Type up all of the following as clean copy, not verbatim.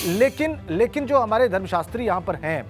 लेकिन लेकिन जो हमारे धर्मशास्त्री यहाँ पर हैं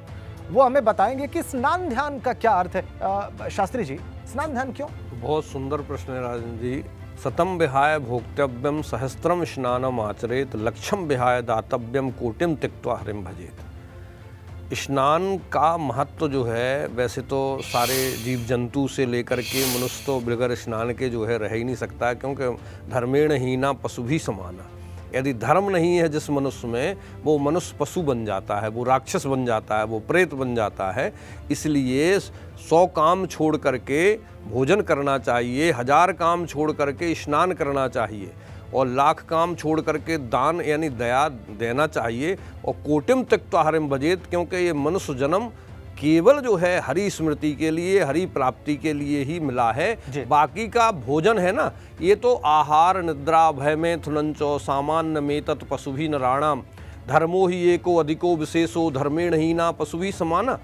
वो हमें बताएंगे कि स्नान ध्यान का क्या अर्थ है। शास्त्री जी, स्नान ध्यान क्यों? बहुत सुंदर प्रश्न है राजन जी। सतम विहाय भोक्तव्यम सहस्त्रम स्नानम आचरेत लक्षम विहाय दातव्यम कोटिम त्यक्त्वा हरिम भजेत। स्नान का महत्व जो है, वैसे तो सारे जीव जंतु से लेकर के मनुष्य तो बगैर स्नान के जो है रह ही नहीं सकता है, क्योंकि धर्मेण हीना पशु भी समाना। यदि धर्म नहीं है जिस मनुष्य में, वो मनुष्य पशु बन जाता है, वो राक्षस बन जाता है, वो प्रेत बन जाता है। इसलिए 100 काम छोड़ करके भोजन करना चाहिए, 1000 काम छोड़ करके स्नान करना चाहिए, और 1,00,000 काम छोड़ करके दान यानी दया देना चाहिए, और कोटिम त्यक्त्वा हरिम भजेत, क्योंकि ये मनुष्य जन्म केवल जो है हरि स्मृति के लिए, हरि प्राप्ति के लिए ही मिला है। बाकी का भोजन है ना, ये तो आहार निद्रा भय में थुनंचो सामान्य में तत् पशु भी नराणाम धर्मो ही एको अधिको विशेषो धर्मेण ही ना पशु भी समाना।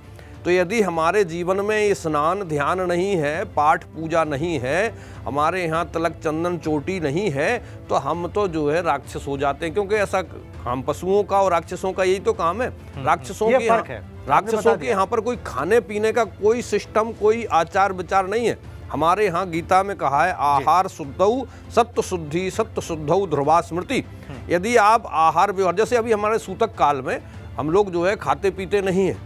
तो यदि हमारे जीवन में स्नान ध्यान नहीं है, पाठ पूजा नहीं है, हमारे यहाँ तलक चंदन चोटी नहीं है, तो हम तो जो है राक्षस हो जाते हैं। क्योंकि ऐसा हम पशुओं का और राक्षसों का यही तो काम है। राक्षसों के यहाँ पर कोई खाने पीने का कोई सिस्टम, कोई आचार विचार नहीं है। हमारे यहाँ गीता में कहा है आहार शुद्धौ सत्व शुद्धि सत्व शुद्धौ ध्रुवा स्मृति। यदि आप आहार व्यवहार, जैसे अभी हमारे सूतक काल में हम लोग जो है खाते पीते नहीं है।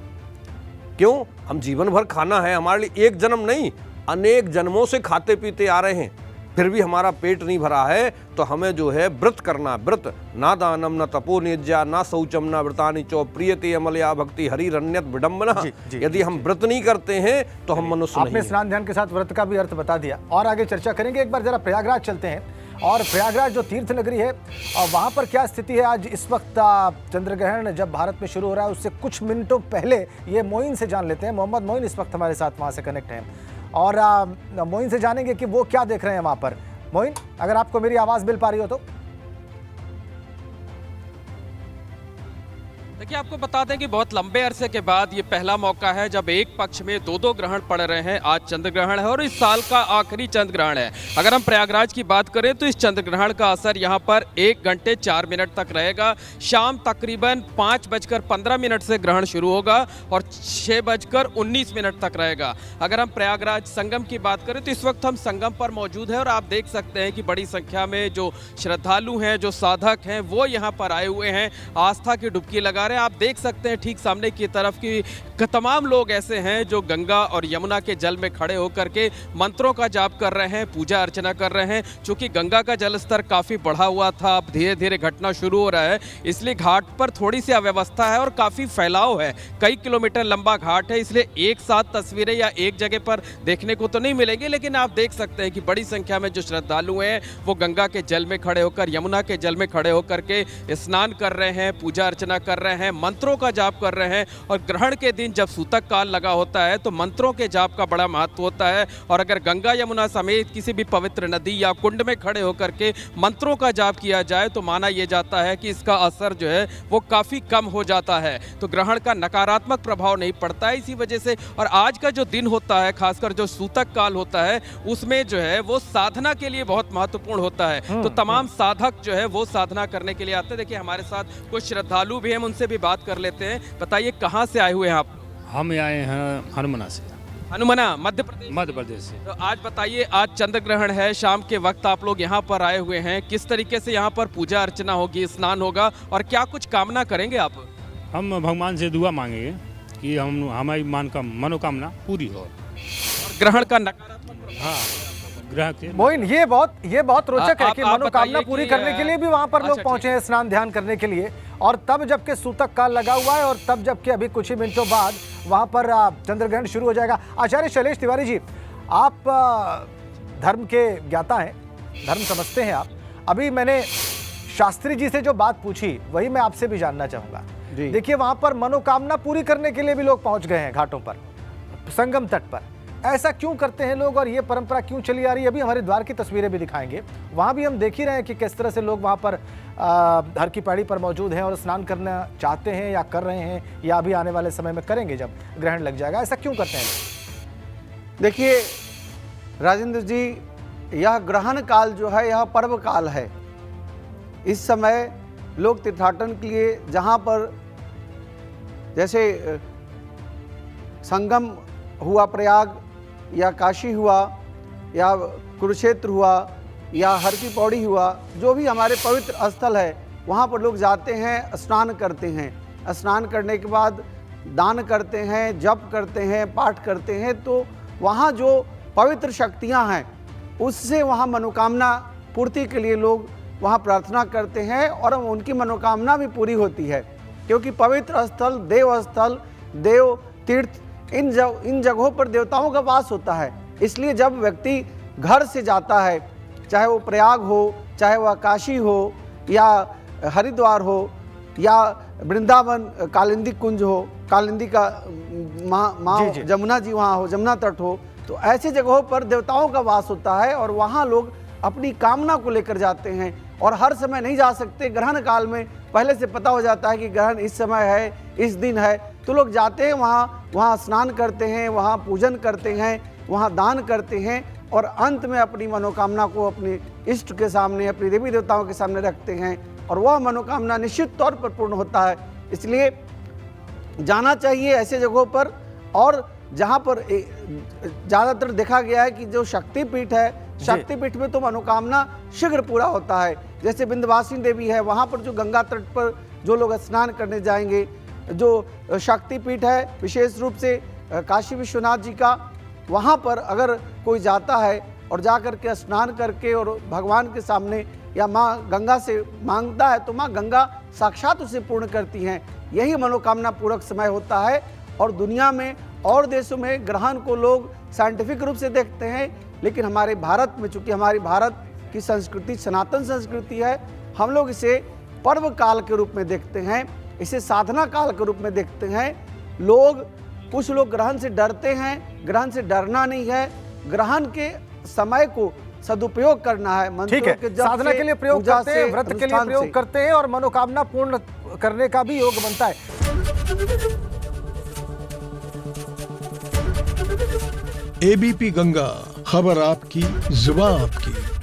क्यों? हम जीवन भर खाना है, हमारे लिए एक जन्म नहीं अनेक जन्मों से खाते पीते आ रहे हैं, फिर भी हमारा पेट नहीं भरा है। तो हमें जो है व्रत करना, व्रत ना दानम न तपो निज्या ना शौचम न व्रतानि चो प्रियते अमलया भक्ति हरिरन्यत विडम्बना। यदि हम व्रत नहीं करते हैं तो हम मनुष्य नहीं। आपने स्नान ध्यान के साथ व्रत का भी अर्थ बता दिया, और आगे चर्चा करेंगे। एक बार जरा प्रयागराज चलते हैं, और प्रयागराज जो तीर्थ नगरी है, और वहाँ पर क्या स्थिति है आज इस वक्त? चंद्रग्रहण जब भारत में शुरू हो रहा है उससे कुछ मिनटों पहले ये मोइन से जान लेते हैं। मोहम्मद मोइन इस वक्त हमारे साथ वहाँ से कनेक्ट हैं, और मोइन से जानेंगे कि वो क्या देख रहे हैं वहाँ पर। मोइन, अगर आपको मेरी आवाज़ मिल पा रही हो तो। देखिए, आपको बता दें कि बहुत लंबे अरसे के बाद ये पहला मौका है जब एक पक्ष में दो ग्रहण पड़ रहे हैं। आज चंद्र ग्रहण है और इस साल का आखिरी चंद्र ग्रहण है। अगर हम प्रयागराज की बात करें तो इस चंद्र ग्रहण का असर यहाँ पर 1 घंटे 4 मिनट तक रहेगा। शाम तकरीबन 5:15 से ग्रहण शुरू होगा और 6:19 तक रहेगा। अगर हम प्रयागराज संगम की बात करें तो इस वक्त हम संगम पर मौजूद हैं, और आप देख सकते हैं कि बड़ी संख्या में जो श्रद्धालु हैं, जो साधक हैं, वो यहाँ पर आए हुए हैं, आस्था की डुबकी लगा रहे हैं। आप देख सकते हैं ठीक सामने की तरफ की तमाम लोग ऐसे हैं जो गंगा और यमुना के जल में खड़े होकर के मंत्रों का जाप कर रहे हैं, पूजा अर्चना कर रहे हैं। चूंकि गंगा का जल स्तर काफ़ी बढ़ा हुआ था, अब धीरे धीरे घटना शुरू हो रहा है, इसलिए घाट पर थोड़ी सी अव्यवस्था है और काफ़ी फैलाव है। कई किलोमीटर लंबा घाट है, इसलिए एक साथ तस्वीरें या एक जगह पर देखने को तो नहीं मिलेंगी, लेकिन आप देख सकते हैं कि बड़ी संख्या में जो श्रद्धालु हैं वो गंगा के जल में खड़े होकर, यमुना के जल में खड़े होकर के स्नान कर रहे हैं, पूजा अर्चना कर रहे हैं, मंत्रों का जाप कर रहे हैं। और ग्रहण के दिन जब सूतक काल लगा होता है तो मंत्रों के जाप का बड़ा महत्व होता है, और अगर गंगा यमुना समेत किसी भी पवित्र नदी या कुंड में खड़े होकर के मंत्रों का जाप किया जाए तो माना यह जाता है कि इसका असर जो है वो काफ़ी कम हो जाता है। तो ग्रहण का नकारात्मक प्रभाव नहीं पड़ता है इसी वजह से। और आज का जो दिन होता है, खासकर जो सूतक काल होता है, उसमें जो है वो साधना के लिए बहुत महत्वपूर्ण होता है। तो तमाम साधक जो है वो साधना करने के लिए आते हैं। देखिए, हमारे साथ कुछ श्रद्धालु भी हैं, उनसे भी बात कर लेते हैं। बताइए, कहाँ से आए हुए हैं आप? हम आए हैं हनुमना से। हनुमना, मध्य प्रदेश? मध्य प्रदेश से। तो आज बताइए, आज चंद्र ग्रहण है, शाम के वक्त आप लोग यहाँ पर आए हुए हैं, किस तरीके से यहाँ पर पूजा अर्चना होगी, स्नान होगा, और क्या कुछ कामना करेंगे आप? हम भगवान से दुआ मांगेंगे कि हमारी मनोकामना पूरी हो। और ग्रहण का नकारात्मक, हाँ, ग्रह के। मोइन, ये बहुत रोचक है कि मनोकामना पूरी करने के लिए भी वहां पर लोग पहुंचे हैं स्नान ध्यान करने के लिए, और तब जबकि सूतक काल लगा हुआ है, और तब जबकि अभी कुछ ही मिनटों बाद वहां पर चंद्र ग्रहण शुरू हो जाएगा। आचार्य शैलेश तिवारी जी, आप धर्म के ज्ञाता हैं, धर्म समझते हैं आप। अभी मैंने शास्त्री जी से जो बात पूछी वही मैं आपसे भी जानना चाहूंगा। देखिए, वहां पर मनोकामना पूरी करने के लिए भी लोग पहुंच गए हैं घाटों पर, संगम तट पर। ऐसा क्यों करते हैं लोग, और ये परंपरा क्यों चली आ रही है? अभी हमारे द्वार की तस्वीरें भी दिखाएंगे, वहाँ भी हम देख ही रहे हैं कि किस तरह से लोग वहाँ पर हर की पैड़ी पर मौजूद हैं और स्नान करना चाहते हैं या कर रहे हैं, या अभी आने वाले समय में करेंगे जब ग्रहण लग जाएगा। ऐसा क्यों करते हैं लोग? देखिए राजेंद्र जी, यह ग्रहण काल जो है यह पर्व काल है। इस समय लोग तीर्थाटन के लिए जहाँ पर जैसे संगम हुआ प्रयाग या काशी हुआ या कुरुक्षेत्र हुआ या हर की पौड़ी हुआ, जो भी हमारे पवित्र स्थल है वहाँ पर लोग जाते हैं, स्नान करते हैं। स्नान करने के बाद दान करते हैं, जप करते हैं, पाठ करते हैं, तो वहाँ जो पवित्र शक्तियाँ हैं उससे वहाँ मनोकामना पूर्ति के लिए लोग वहाँ प्रार्थना करते हैं और उनकी मनोकामना भी पूरी होती है, क्योंकि पवित्र स्थल, देव तीर्थ, इन जगहों पर देवताओं का वास होता है। इसलिए जब व्यक्ति घर से जाता है, चाहे वो प्रयाग हो, चाहे वह काशी हो या हरिद्वार हो या वृंदावन कालिंदी कुंज हो, कालिंदी का माँ जमुना जी वहाँ हो, जमुना तट हो, तो ऐसी जगहों पर देवताओं का वास होता है और वहाँ लोग अपनी कामना को लेकर जाते हैं। और हर समय नहीं जा सकते, ग्रहण काल में पहले से पता हो जाता है कि ग्रहण इस समय है, इस दिन है, तो लोग जाते हैं वहाँ स्नान करते हैं, वहाँ पूजन करते हैं, वहाँ दान करते हैं और अंत में अपनी मनोकामना को अपने इष्ट के सामने, अपने देवी देवताओं के सामने रखते हैं और वह मनोकामना निश्चित तौर पर पूर्ण होता है। इसलिए जाना चाहिए ऐसे जगहों पर। और जहाँ पर ज़्यादातर देखा गया है कि जो शक्तिपीठ है, शक्तिपीठ में तो मनोकामना शीघ्र पूरा होता है। जैसे विंध्यवासिनी देवी है, वहाँ पर जो गंगा तट पर जो लोग स्नान करने जाएंगे, जो शक्तिपीठ है विशेष रूप से काशी विश्वनाथ जी का, वहाँ पर अगर कोई जाता है और जा कर के स्नान करके और भगवान के सामने या माँ गंगा से मांगता है, तो माँ गंगा साक्षात उसे पूर्ण करती हैं। यही मनोकामना पूरक समय होता है। और दुनिया में और देशों में ग्रहण को लोग साइंटिफिक रूप से देखते हैं, लेकिन हमारे भारत में, चूँकि हमारी भारत की संस्कृति सनातन संस्कृति है, हम लोग इसे पर्व काल के रूप में देखते हैं, इसे साधना काल के रूप में देखते हैं। कुछ लोग ग्रहण से डरते हैं, ग्रहण से डरना नहीं है, ग्रहण के समय को सदुपयोग करना है। ठीक है, साधना के लिए प्रयोग करते हैं, व्रत के लिए प्रयोग करते हैं और मनोकामना पूर्ण करने का भी योग बनता है। एबीपी गंगा, खबर आपकी, जुबान आपकी।